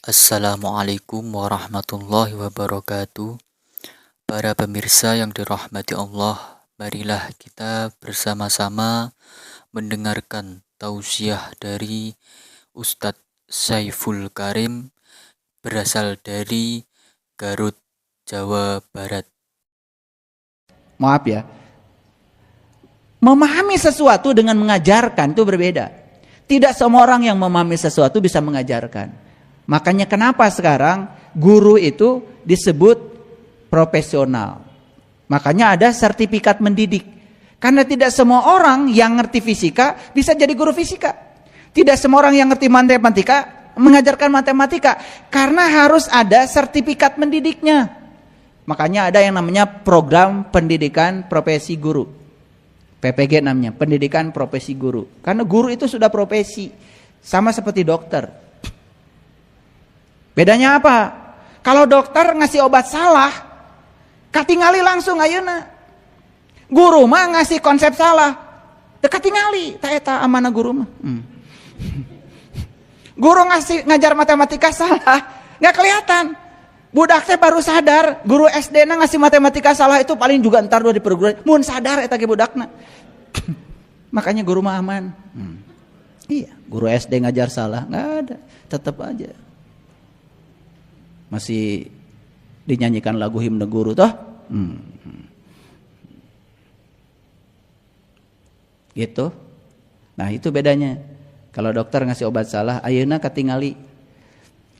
Assalamualaikum warahmatullahi wabarakatuh. Para pemirsa yang dirahmati Allah, marilah kita bersama-sama mendengarkan tausiah dari Ustadz Saiful Karim berasal dari Garut, Jawa Barat. Maaf ya, memahami sesuatu dengan mengajarkan itu berbeda. Tidak semua orang yang memahami sesuatu bisa mengajarkan. Makanya kenapa sekarang guru itu disebut profesional. Makanya ada sertifikat mendidik. Karena tidak semua orang yang ngerti fisika bisa jadi guru fisika. Tidak semua orang yang ngerti matematika mengajarkan matematika. Karena harus ada sertifikat mendidiknya. Makanya ada yang namanya program pendidikan profesi guru. PPG namanya, pendidikan profesi guru. Karena guru itu sudah profesi. Sama seperti dokter. Bedanya apa? Kalau dokter ngasih obat salah, katingali langsung ayeuna. Guru mah ngasih konsep salah, katingali. Ta eta amanah guru mah. Guru ngajar matematika salah, nggak kelihatan. Budak teh baru sadar, guru SD na ngasih matematika salah itu paling juga entar di perguruan. Mun sadar eta ge budakna. Makanya guru mah aman. Iya, guru SD ngajar salah, nggak ada, tetap aja. Masih dinyanyikan lagu himne guru toh? Gitu. Nah, itu bedanya. Kalau dokter ngasih obat salah, ayeuna katingali.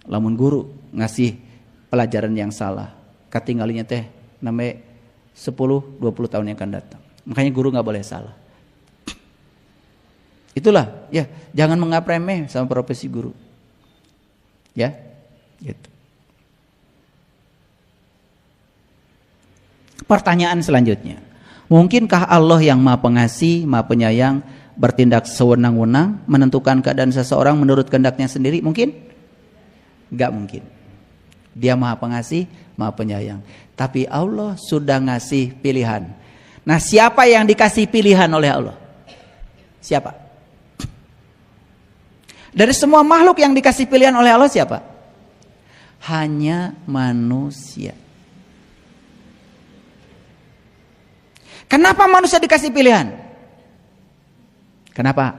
Lamun guru ngasih pelajaran yang salah, katinggalinya teh namanya 10-20 tahun yang akan datang. Makanya guru nggak boleh salah. Itulah, ya, jangan menganggap remeh sama profesi guru. Ya, gitu. Pertanyaan selanjutnya, mungkinkah Allah yang Maha Pengasih, Maha Penyayang bertindak sewenang-wenang menentukan keadaan seseorang menurut kehendaknya sendiri? Mungkin? Enggak mungkin. Dia Maha Pengasih, Maha Penyayang. Tapi Allah sudah ngasih pilihan. Nah, siapa yang dikasih pilihan oleh Allah? Siapa? Dari semua makhluk yang dikasih pilihan oleh Allah siapa? Hanya manusia. Kenapa manusia dikasih pilihan? Kenapa?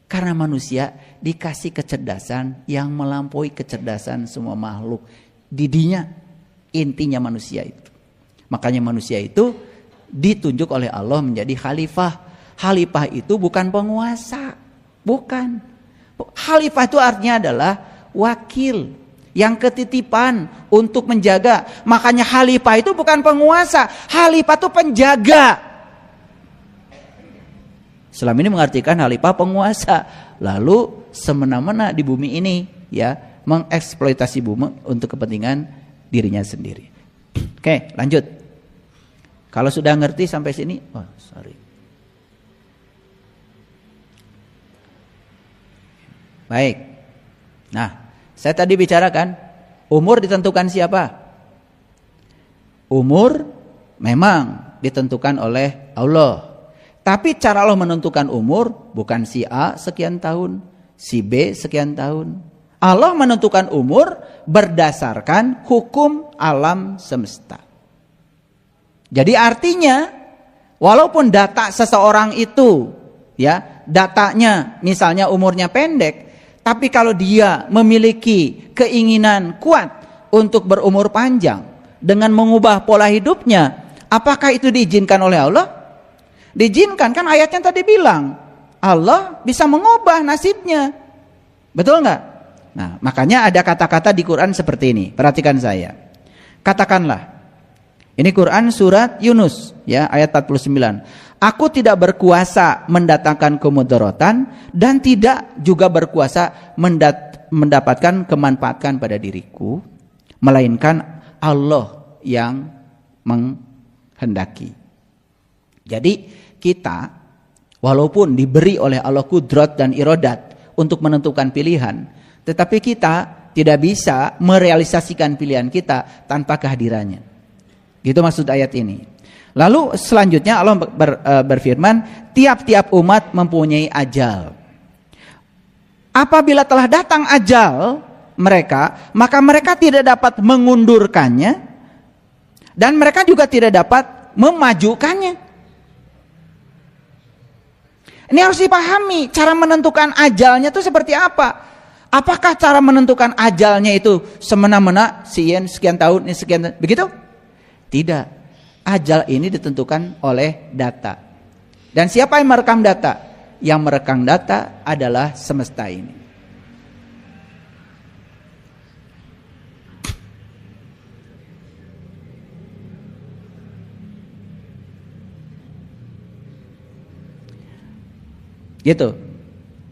Karena manusia dikasih kecerdasan yang melampaui kecerdasan semua makhluk. Didinya, intinya manusia itu. Makanya manusia itu ditunjuk oleh Allah menjadi khalifah. Khalifah itu bukan penguasa. Bukan. Khalifah itu artinya adalah wakil. Yang ketitipan untuk menjaga. Makanya khalifah itu bukan penguasa. Khalifah itu penjaga. Selama ini mengartikan khalifah penguasa. Lalu semena-mena di bumi ini, ya, mengeksploitasi bumi untuk kepentingan dirinya sendiri. Oke, lanjut. Kalau sudah ngerti sampai sini, sorry. Baik. Nah, saya tadi bicarakan umur ditentukan siapa? Umur memang ditentukan oleh Allah. Tapi cara Allah menentukan umur bukan si A sekian tahun, si B sekian tahun. Allah menentukan umur berdasarkan hukum alam semesta. Jadi artinya walaupun data seseorang itu, ya, datanya misalnya umurnya pendek, tapi kalau dia memiliki keinginan kuat untuk berumur panjang dengan mengubah pola hidupnya, apakah itu diizinkan oleh Allah? Diizinkan, kan ayatnya tadi bilang Allah bisa mengubah nasibnya. Betul nggak? Nah, makanya ada kata-kata di Quran seperti ini. Perhatikan saya. Katakanlah, ini Quran surat Yunus, ya, ayat 49. Aku tidak berkuasa mendatangkan kemudaratan dan tidak juga berkuasa mendapatkan kemanfaatan pada diriku, melainkan Allah yang menghendaki. Jadi kita walaupun diberi oleh Allah kudrat dan iradat untuk menentukan pilihan, tetapi kita tidak bisa merealisasikan pilihan kita tanpa kehadirannya. Gitu maksud ayat ini. Lalu selanjutnya Allah berfirman, tiap-tiap umat mempunyai ajal. Apabila telah datang ajal, mereka, maka mereka tidak dapat mengundurkannya dan mereka juga tidak dapat memajukannya. Ini harus dipahami, cara menentukan ajalnya itu seperti apa. Apakah cara menentukan ajalnya itu semena-mena sekian tahun, ini sekian tahun, begitu? Tidak. Ajal ini ditentukan oleh data. Dan siapa yang merekam data? Yang merekam data adalah semesta ini. Gitu.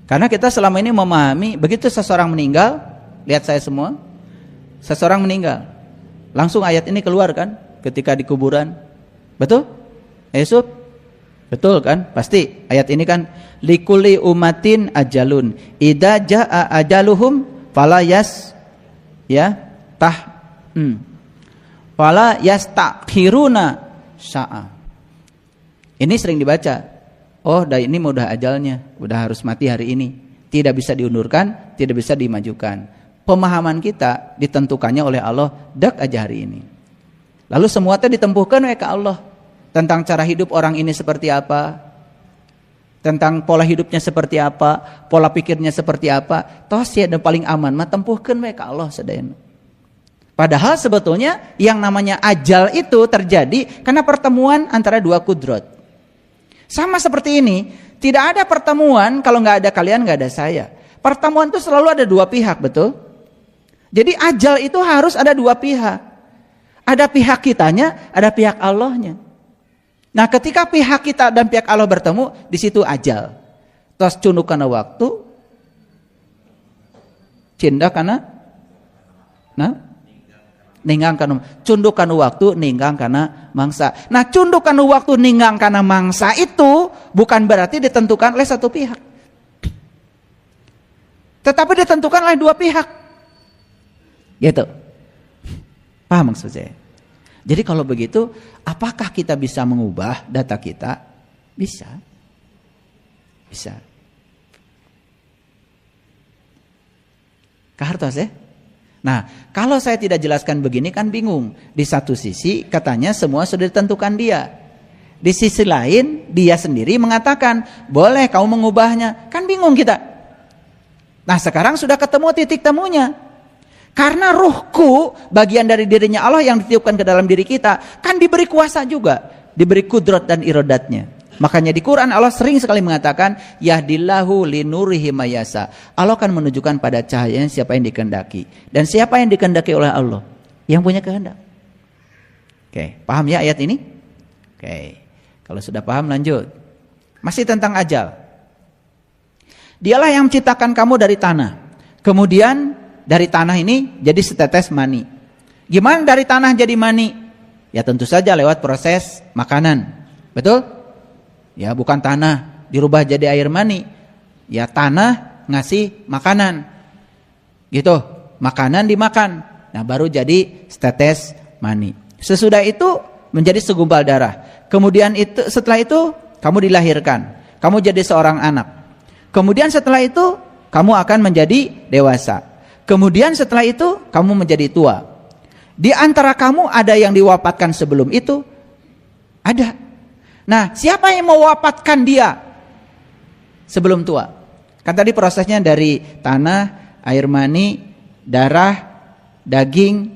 Karena kita selama ini memahami, begitu seseorang meninggal, lihat saya semua, seseorang meninggal, langsung ayat ini keluar kan, ketika di kuburan, betul? Yusuf, betul kan? Pasti ayat ini kan, likuli umatin ajalun, idza jaa ajaluhum fala fala yastakhiruna sa'a. Ini sering dibaca. Oh, ini udah ajalnya, udah harus mati hari ini. Tidak bisa diundurkan, tidak bisa dimajukan. Pemahaman kita ditentukannya oleh Allah, dak aja hari ini. Lalu semua itu ditempuhkan oleh Allah. Tentang cara hidup orang ini seperti apa, tentang pola hidupnya seperti apa, pola pikirnya seperti apa. Toh sih ada paling aman, mah tempuhkan oleh Allah sadayana. Padahal sebetulnya yang namanya ajal itu terjadi karena pertemuan antara dua kudrat. Sama seperti ini, tidak ada pertemuan kalau nggak ada kalian, nggak ada saya. Pertemuan itu selalu ada dua pihak, betul? Jadi ajal itu harus ada dua pihak. Ada pihak kitanya, ada pihak Allahnya. Nah, ketika pihak kita dan pihak Allah bertemu, di situ ajal. Terus cunduk karena waktu, cinda karena, ninggang kana cunduk kana waktu, ninggang kana mangsa. Nah, cunduk kana waktu, ninggang kana mangsa itu bukan berarti ditentukan oleh satu pihak, tetapi ditentukan oleh dua pihak. Gitu. Paham maksud saya? Jadi kalau begitu, apakah kita bisa mengubah data kita? Bisa. Bisa. Kahartos ya? Nah, kalau saya tidak jelaskan begini kan bingung. Di satu sisi katanya semua sudah ditentukan dia. Di sisi lain dia sendiri mengatakan boleh kamu mengubahnya. Kan bingung kita. Nah, sekarang sudah ketemu titik temunya. Karena ruhku, bagian dari dirinya Allah yang ditiupkan ke dalam diri kita, kan diberi kuasa juga, diberi kudrat dan iradatnya. Makanya di Quran Allah sering sekali mengatakan yahdillahu linurihi mayasa. Allah akan menunjukkan pada cahayanya siapa yang dikehendaki. Dan siapa yang dikehendaki oleh Allah? Yang punya kehendak. Oke, paham ya ayat ini? Oke. Kalau sudah paham lanjut. Masih tentang ajal. Dialah yang menciptakan kamu dari tanah. Kemudian dari tanah ini jadi setetes mani. Gimana dari tanah jadi mani? Ya tentu saja lewat proses makanan. Betul? Ya bukan tanah dirubah jadi air mani. Ya tanah ngasih makanan. Gitu. Makanan dimakan. Nah baru jadi setetes mani. Sesudah itu menjadi segumpal darah. Kemudian itu setelah itu kamu dilahirkan. Kamu jadi seorang anak. Kemudian setelah itu kamu akan menjadi dewasa. Kemudian setelah itu kamu menjadi tua. Di antara kamu ada yang diwafatkan sebelum itu? Ada. Nah, siapa yang mewafatkan dia sebelum tua? Kan tadi prosesnya dari tanah, air mani, darah, daging,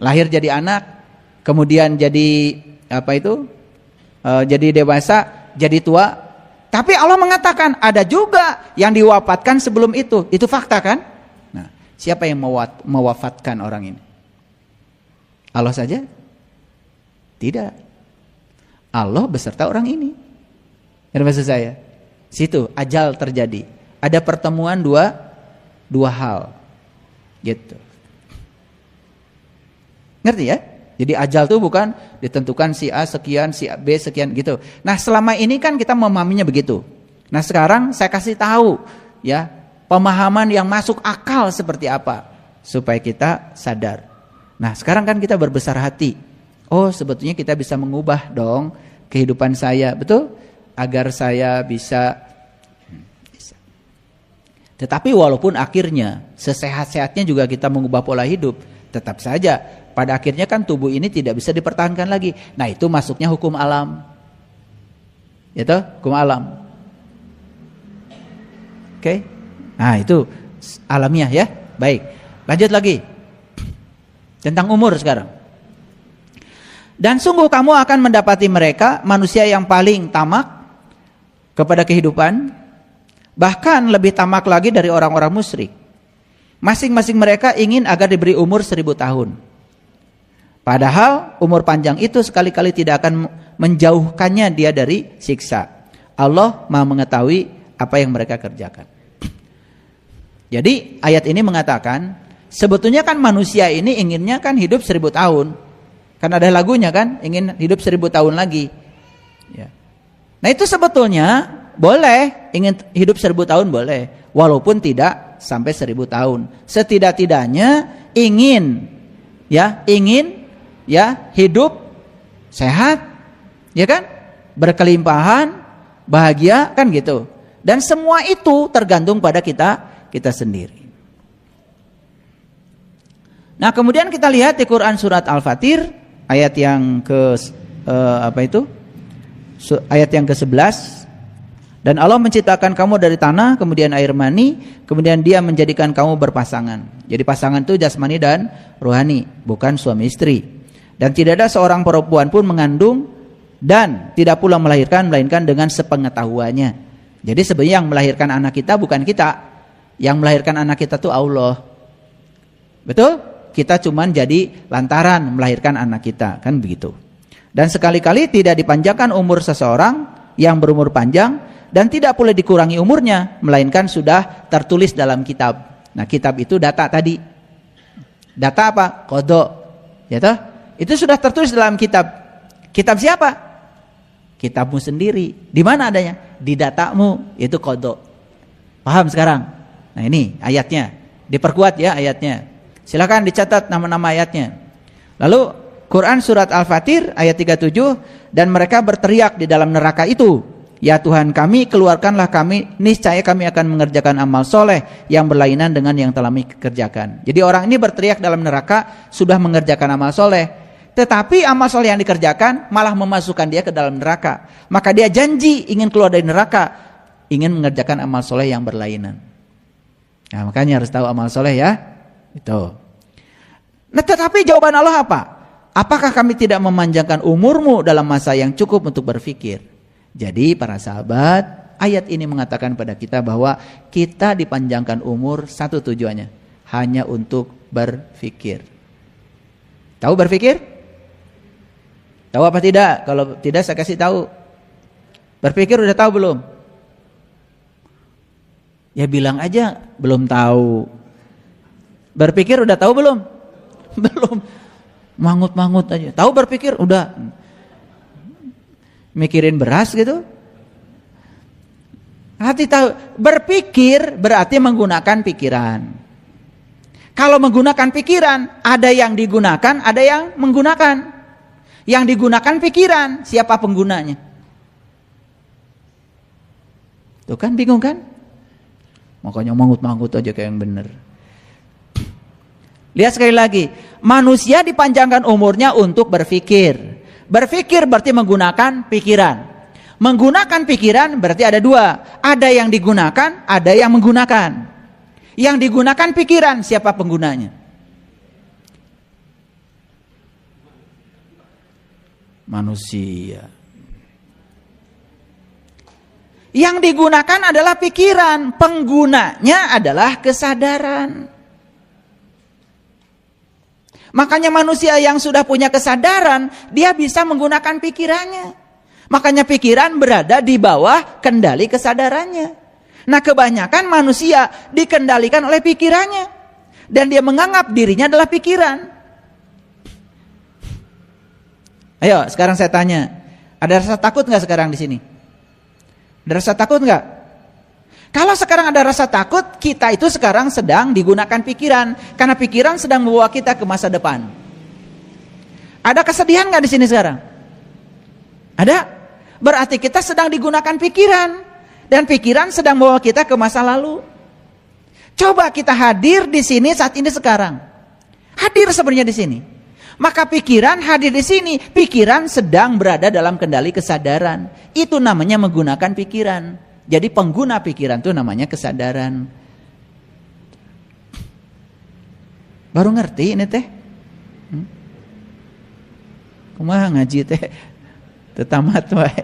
lahir jadi anak, kemudian jadi jadi dewasa, jadi tua. Tapi Allah mengatakan ada juga yang diwafatkan sebelum itu. Itu fakta kan? Nah, siapa yang mewafatkan orang ini? Allah saja? Tidak. Allah beserta orang ini. Yang maksud saya, situ ajal terjadi. Ada pertemuan dua hal. Gitu. Ngerti ya? Jadi ajal itu bukan ditentukan si A sekian, si B sekian gitu. Nah, selama ini kan kita memahaminya begitu. Nah, sekarang saya kasih tahu ya, pemahaman yang masuk akal seperti apa supaya kita sadar. Nah, sekarang kan kita berbesar hati. Oh, sebetulnya kita bisa mengubah dong kehidupan saya, betul? Agar saya bisa. Tetapi walaupun akhirnya sesehat-sehatnya juga kita mengubah pola hidup, tetap saja pada akhirnya kan tubuh ini tidak bisa dipertahankan lagi. Nah, itu masuknya hukum alam. Itu hukum alam. Oke. Nah, itu alamiah ya. Baik. Lanjut lagi. Tentang umur sekarang. Dan sungguh kamu akan mendapati mereka manusia yang paling tamak kepada kehidupan, bahkan lebih tamak lagi dari orang-orang musyrik. Masing-masing mereka ingin agar diberi umur 1000 tahun. Padahal umur panjang itu sekali-kali tidak akan menjauhkannya dia dari siksa. Allah Maha mengetahui apa yang mereka kerjakan. Jadi ayat ini mengatakan, sebetulnya kan manusia ini inginnya kan hidup 1000 tahun. Kan ada lagunya kan, ingin hidup 1000 tahun lagi. Ya. Nah, itu sebetulnya boleh, ingin hidup 1000 tahun boleh, walaupun tidak sampai 1000 tahun. Setidak-tidaknya ingin hidup sehat, ya kan? Berkelimpahan, bahagia kan gitu. Dan semua itu tergantung pada kita sendiri. Nah, kemudian kita lihat di Quran surat Al-Fatir ayat yang ayat yang ke-11. Dan Allah menciptakan kamu dari tanah, kemudian air mani, kemudian dia menjadikan kamu berpasangan. Jadi pasangan itu jasmani dan rohani, bukan suami istri. Dan tidak ada seorang perempuan pun mengandung dan tidak pula melahirkan, melainkan dengan sepengetahuannya. Jadi sebenarnya yang melahirkan anak kita bukan kita. Yang melahirkan anak kita itu Allah. Betul? Kita cuman jadi lantaran melahirkan anak kita, kan begitu. Dan sekali-kali tidak dipanjangkan umur seseorang yang berumur panjang, dan tidak boleh dikurangi umurnya, melainkan sudah tertulis dalam kitab. Nah, kitab itu data tadi. Data apa? Qadha. Ya toh? Itu sudah tertulis dalam kitab. Kitab siapa? Kitabmu sendiri. Di mana adanya? Di datamu, itu qadha. Paham sekarang? Nah, ini ayatnya. Diperkuat ya ayatnya. Silakan dicatat nama-nama ayatnya. Lalu Quran surat Al-Fatir ayat 37, dan mereka berteriak di dalam neraka itu, ya Tuhan kami, keluarkanlah kami, niscaya kami akan mengerjakan amal soleh yang berlainan dengan yang telah kami kerjakan. Jadi orang ini berteriak dalam neraka sudah mengerjakan amal soleh, tetapi amal soleh yang dikerjakan malah memasukkan dia ke dalam neraka. Maka dia janji ingin keluar dari neraka, ingin mengerjakan amal soleh yang berlainan. Nah, makanya harus tahu amal soleh ya. Itu. Nah, tetapi jawaban Allah apa? Apakah kami tidak memanjangkan umurmu dalam masa yang cukup untuk berpikir? Jadi para sahabat, ayat ini mengatakan pada kita bahwa kita dipanjangkan umur satu tujuannya, hanya untuk berpikir. Tahu berpikir? Tahu apa tidak? Kalau tidak saya kasih tahu. Berpikir udah tahu belum? Ya bilang aja belum tahu. Berpikir udah tahu belum? Belum. Mangut-mangut aja. Tahu berpikir udah. Mikirin beras gitu. Hati tahu. Berpikir berarti menggunakan pikiran. Kalau menggunakan pikiran, ada yang digunakan, ada yang menggunakan. Yang digunakan pikiran, siapa penggunanya? Tuh kan bingung kan? Makanya mangut-mangut aja kayak yang bener. Lihat sekali lagi, manusia dipanjangkan umurnya untuk berpikir. Berpikir berarti menggunakan pikiran. Menggunakan pikiran berarti ada dua. Ada yang digunakan, ada yang menggunakan. Yang digunakan pikiran, siapa penggunanya? Manusia. Yang digunakan adalah pikiran, penggunanya adalah kesadaran. Makanya manusia yang sudah punya kesadaran, dia bisa menggunakan pikirannya. Makanya pikiran berada di bawah kendali kesadarannya. Nah, kebanyakan manusia dikendalikan oleh pikirannya. Dan dia menganggap dirinya adalah pikiran. Ayo, sekarang saya tanya. Ada rasa takut nggak sekarang di sini? Ada rasa takut nggak? Kalau sekarang ada rasa takut, kita itu sekarang sedang digunakan pikiran. Karena pikiran sedang membawa kita ke masa depan. Ada kesedihan nggak di sini sekarang? Ada? Berarti kita sedang digunakan pikiran. Dan pikiran sedang membawa kita ke masa lalu. Coba kita hadir di sini saat ini sekarang. Hadir sebenarnya di sini. Maka pikiran hadir di sini. Pikiran sedang berada dalam kendali kesadaran. Itu namanya menggunakan pikiran. Jadi pengguna pikiran itu namanya kesadaran. Baru ngerti ini teh? Kumaha ngaji teh? Tetamat wae.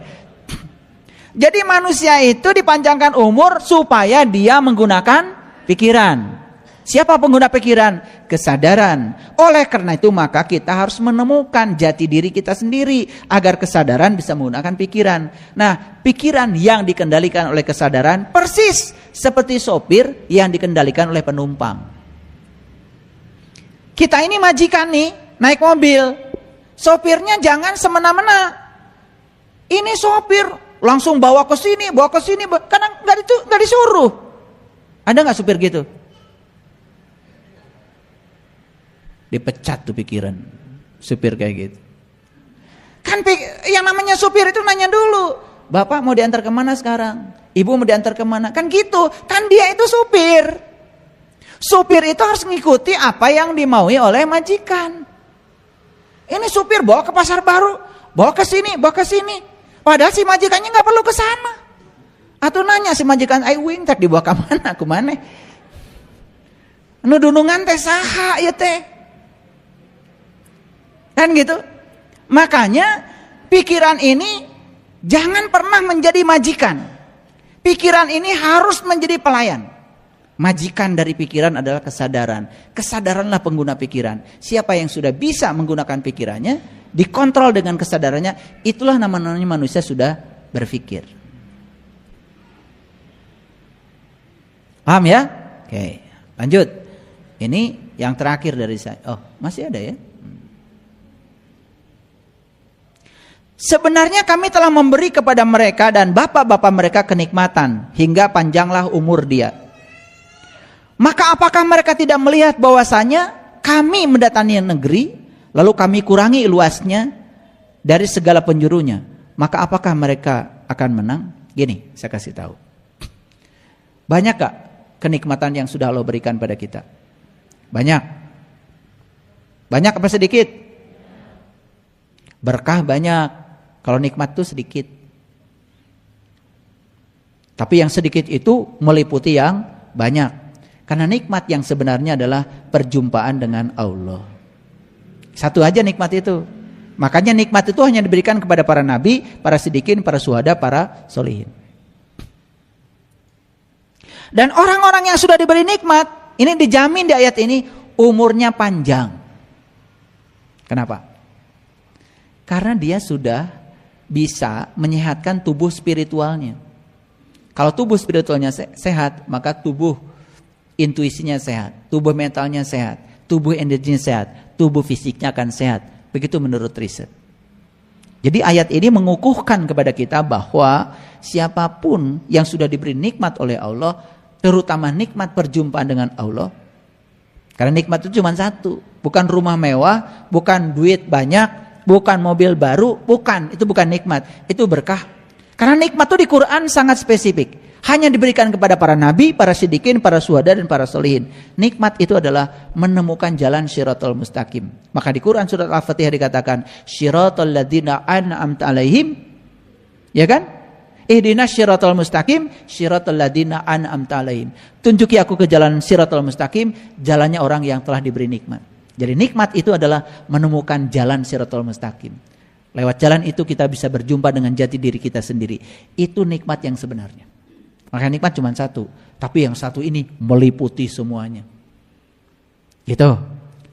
Jadi manusia itu dipanjangkan umur supaya dia menggunakan pikiran. Siapa pengguna pikiran? Kesadaran. Oleh karena itu maka kita harus menemukan jati diri kita sendiri agar kesadaran bisa menggunakan pikiran. Nah, pikiran yang dikendalikan oleh kesadaran persis seperti sopir yang dikendalikan oleh penumpang. Kita ini majikan nih, naik mobil. Sopirnya jangan semena-mena. Ini sopir langsung bawa ke sini, karena nggak disuruh. Ada nggak supir gitu? Dipecat tuh pikiran supir kayak gitu. Kan yang namanya supir itu nanya dulu, Bapak mau diantar kemana sekarang? Ibu mau diantar kemana? Kan gitu, kan dia itu supir. Supir itu harus mengikuti apa yang dimaui oleh majikan. Ini supir bawa ke pasar baru, bawa ke sini. Padahal si majikannya nggak perlu ke sana. Atau nanya si majikan, wing tak dibawa ke mana? Ke mana? Nu dunungan teh saha ya teh. Kan gitu. Makanya pikiran ini jangan pernah menjadi majikan. Pikiran ini harus menjadi pelayan. Majikan dari pikiran adalah kesadaran. Kesadaranlah pengguna pikiran. Siapa yang sudah bisa menggunakan pikirannya, dikontrol dengan kesadarannya, itulah namanya manusia sudah berpikir. Paham ya? Oke, lanjut. Ini yang terakhir dari saya. Oh, masih ada ya? Sebenarnya kami telah memberi kepada mereka dan bapak-bapak mereka kenikmatan hingga panjanglah umur dia. Maka apakah mereka tidak melihat bahwasanya kami mendatangi negeri lalu kami kurangi luasnya dari segala penjurunya? Maka apakah mereka akan menang? Gini, saya kasih tahu. Banyak gak kenikmatan yang sudah Allah berikan pada kita? Banyak. Banyak apa sedikit? Berkah banyak. Kalau nikmat itu sedikit. Tapi yang sedikit itu meliputi yang banyak. Karena nikmat yang sebenarnya adalah perjumpaan dengan Allah. Satu aja nikmat itu. Makanya nikmat itu hanya diberikan kepada para nabi, para siddiqin, para syuhada, para sholihin. Dan orang-orang yang sudah diberi nikmat, ini dijamin di ayat ini, umurnya panjang. Kenapa? Karena dia sudah bisa menyehatkan tubuh spiritualnya. Kalau tubuh spiritualnya sehat, maka tubuh intuisinya sehat, tubuh mentalnya sehat, tubuh energinya sehat, tubuh fisiknya akan sehat. Begitu menurut riset. Jadi ayat ini mengukuhkan kepada kita bahwa siapapun yang sudah diberi nikmat oleh Allah, terutama nikmat perjumpaan dengan Allah. Karena nikmat itu cuma satu, bukan rumah mewah, bukan duit banyak, bukan mobil baru, bukan, itu bukan nikmat, itu berkah. Karena nikmat itu di Quran sangat spesifik, hanya diberikan kepada para nabi, para siddiqin, para syuhada dan para sholihin. Nikmat itu adalah menemukan jalan syiratal mustaqim. Maka di Quran surat Al-Fatihah dikatakan syiratal ladzina an'amta alaihim, ya kan? Ihdinas syiratal mustaqim, syiratal ladzina an'amta alaihim. Tunjuki aku ke jalan syiratal mustaqim, jalannya orang yang telah diberi nikmat. Jadi nikmat itu adalah menemukan jalan Shiratal Mustaqim. Lewat jalan itu kita bisa berjumpa dengan jati diri kita sendiri. Itu nikmat yang sebenarnya. Maka nikmat cuma satu, tapi yang satu ini meliputi semuanya. Gitu.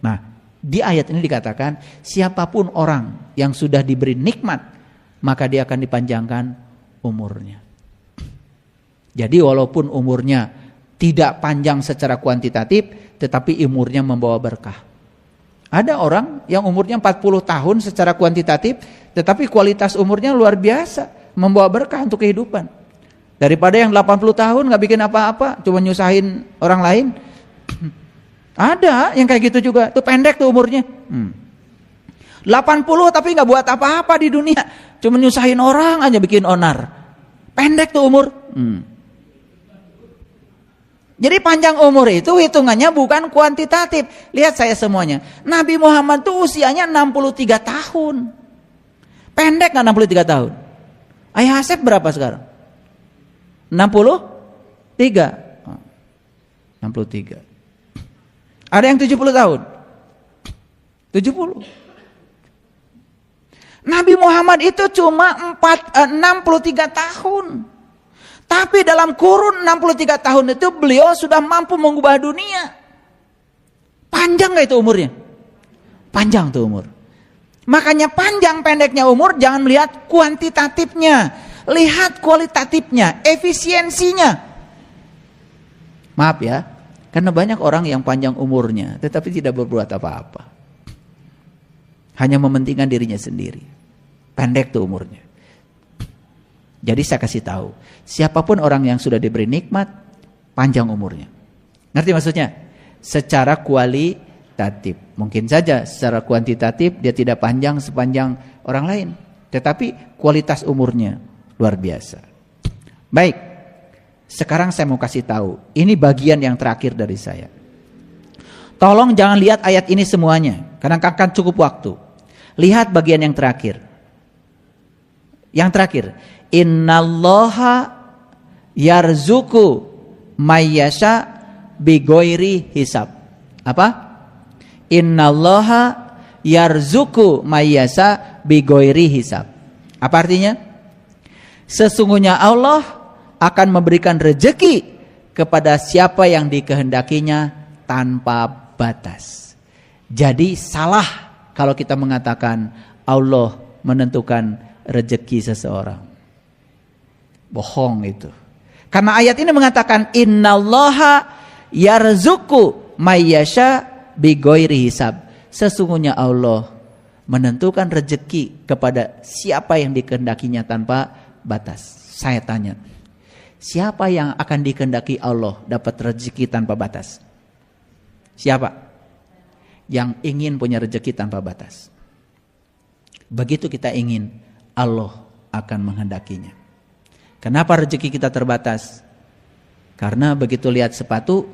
Nah, di ayat ini dikatakan siapapun orang yang sudah diberi nikmat, maka dia akan dipanjangkan umurnya. Jadi walaupun umurnya tidak panjang secara kuantitatif, tetapi umurnya membawa berkah. Ada orang yang umurnya 40 tahun secara kuantitatif, tetapi kualitas umurnya luar biasa, membawa berkah untuk kehidupan. Daripada yang 80 tahun gak bikin apa-apa, cuma nyusahin orang lain. Ada yang kayak gitu juga, itu pendek tuh umurnya. 80 tapi gak buat apa-apa di dunia, cuma nyusahin orang aja, bikin onar. Pendek tuh umur. Jadi panjang umur itu hitungannya bukan kuantitatif. Lihat saya semuanya. Nabi Muhammad tuh usianya 63 tahun. Pendek nggak 63 tahun? Ayah Asep berapa sekarang? 63. 63. Ada yang 70 tahun? 70. Nabi Muhammad itu cuma 63 tahun. Tapi dalam kurun 63 tahun itu beliau sudah mampu mengubah dunia. Panjang gak itu umurnya? Panjang tuh umur. Makanya panjang pendeknya umur jangan melihat kuantitatifnya. Lihat kualitatifnya, efisiensinya. Maaf ya, karena banyak orang yang panjang umurnya tetapi tidak berbuat apa-apa. Hanya mementingkan dirinya sendiri. Pendek tuh umurnya. Jadi saya kasih tahu, siapapun orang yang sudah diberi nikmat, panjang umurnya. Ngerti maksudnya? Secara kualitatif. Mungkin saja secara kuantitatif dia tidak panjang sepanjang orang lain. Tetapi kualitas umurnya luar biasa. Baik, sekarang saya mau kasih tahu. Ini bagian yang terakhir dari saya. Tolong jangan lihat ayat ini semuanya, karena akan cukup waktu. Lihat bagian yang terakhir. Yang terakhir, innallaha yarzuku mayyasha bigoiri hisab. Apa? Innallaha yarzuku mayyasha bigoiri hisab. Apa artinya? Sesungguhnya Allah akan memberikan rezeki kepada siapa yang dikehendakinya tanpa batas. Jadi salah kalau kita mengatakan Allah menentukan rezeki seseorang. Bohong itu. Karena ayat ini mengatakan innallaha yarzuqu mayyasha bighairi hisab. Sesungguhnya Allah menentukan rezeki kepada siapa yang dikehendakinya tanpa batas. Saya tanya, siapa yang akan dikehendaki Allah dapat rezeki tanpa batas? Siapa? Yang ingin punya rezeki tanpa batas. Begitu kita ingin, Allah akan menghendakinya. Kenapa rezeki kita terbatas? Karena begitu lihat sepatu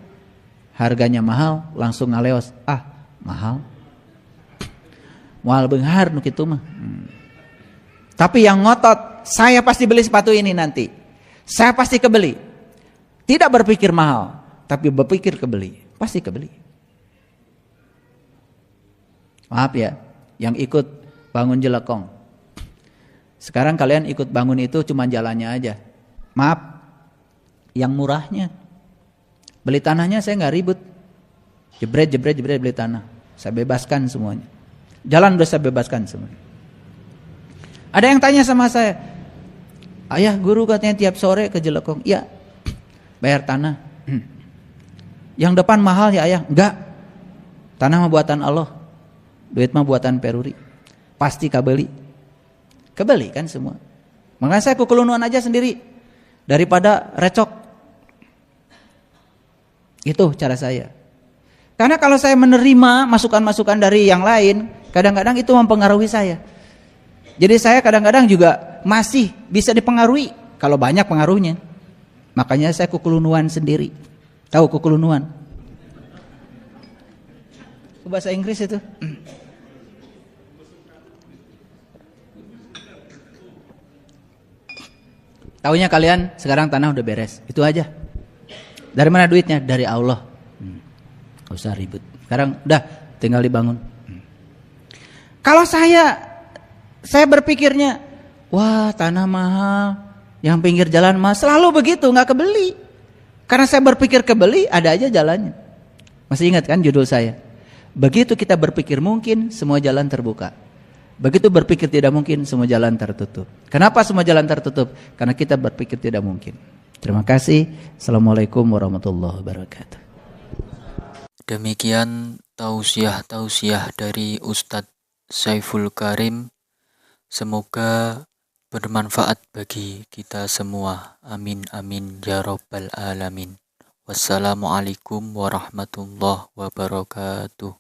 harganya mahal, langsung ngaleos. Ah, mahal. Moal beunghar nu kitu mah. Tapi yang ngotot, saya pasti beli sepatu ini nanti. Saya pasti kebeli. Tidak berpikir mahal, tapi berpikir kebeli. Pasti kebeli. Maaf ya, yang ikut bangun Jelekong. Sekarang kalian ikut bangun itu cuma jalannya aja. Maaf, yang murahnya. Beli tanahnya saya nggak ribut. Jebret beli tanah. Saya bebaskan semuanya. Jalan udah saya bebaskan semuanya. Ada yang tanya sama saya, ayah guru katanya tiap sore ke Jelekong. Iya, bayar tanah. Yang depan mahal ya ayah? Enggak. Tanah mah buatan Allah. Duit mah buatan Peruri. Pasti kabeli. Kebeli kan semua. Makanya saya kukulunuan aja sendiri daripada recok. Itu cara saya. Karena kalau saya menerima masukan-masukan dari yang lain, kadang-kadang itu mempengaruhi saya. Jadi saya kadang-kadang juga masih bisa dipengaruhi kalau banyak pengaruhnya. Makanya saya kukulunuan sendiri. Tahu kukulunuan? Bahasa Inggris itu. Taunya kalian sekarang tanah udah beres. Itu aja. Dari mana duitnya? Dari Allah. Gak usah ribut. Sekarang udah tinggal dibangun. Kalau saya berpikirnya, wah tanah mahal, yang pinggir jalan mahal, selalu begitu, nggak kebeli. Karena saya berpikir kebeli, ada aja jalannya. Masih ingat kan judul saya? Begitu kita berpikir mungkin, semua jalan terbuka. Begitu berpikir tidak mungkin, semua jalan tertutup. Kenapa semua jalan tertutup? Karena kita berpikir tidak mungkin. Terima kasih. Assalamualaikum warahmatullahi wabarakatuh. Demikian tausiah dari Ustadz Saiful Karim. Semoga bermanfaat bagi kita semua. Amin amin ya rabbal alamin. Wassalamualaikum warahmatullahi wabarakatuh.